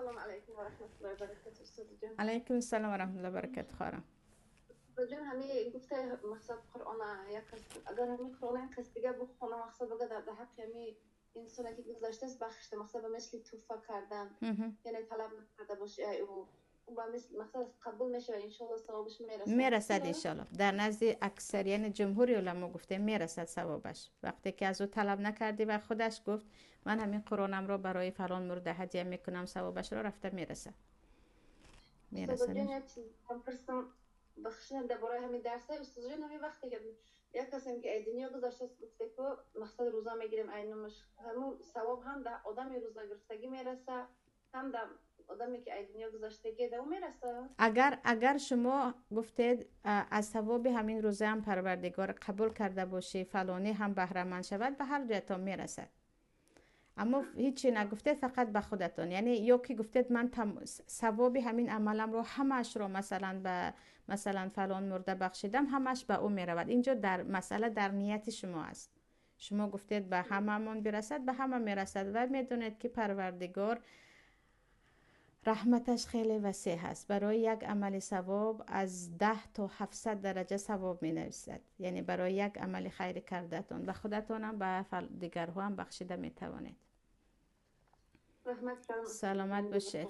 سلام علیکم و رحمت الله و برکاته استاد جان. علیکم السلام و رحمت الله و برکاته خانم. استاد جان همین گفته مقصد قرآن یک کس اگر همین قرآن یک کس دیگه بخونه مقصد بگه در حق همین انسانی که گذاشته است بخشته مقصد به مثل توفه کردن یعنی طلب نکرده باشه او با مثل مقصد قبول میشه و انشالله ثوابش میرسه. میرسد انشالله. در نزد اکثر یعنی جمهور علما گفته میرسد ثوابش. وقتی که از او طلب نکردی و خودش گفت من همین قرآنم رو برای فلان مورد هدیه میکنم ثوابش رو رفته میرسد. استاد جان یک چیز هم پرسم بخشنده درباره همین درسه استاد جان همین وقتی که یک کسی که ای دنیا گذاشته است گفته که مقصد روزا میگیریم اینمش همون ثواب هم در آدم روزا گرفتگی میرسه هم در آدمی که ای دنیا گذاشتگی در اون میرسه. اگر شما گفتید از ثواب همین روزه هم پروردگار قبول کرده باشی فلانی هم بهره مند شود به هر جایتان میرسد. اما هیچی نگفتید فقط به خودتون، یعنی یا که گفتید من ثواب همین عملم رو همش رو مثلا به مثلا فلان مرده بخشیدم همش به او میرود. اینجا در مسئله در نیت شما است. شما گفتید به هممون برسد به همه میرسد و میدونید که پروردگار رحمتش خیلی وسیع هست. برای یک عمل ثواب از 10 تا 700 درجه ثواب می نویسد. یعنی برای یک عمل خیر کردتون و خودتون هم به دیگرها هم بخشیده می توانید. رحمت سلامت باشید.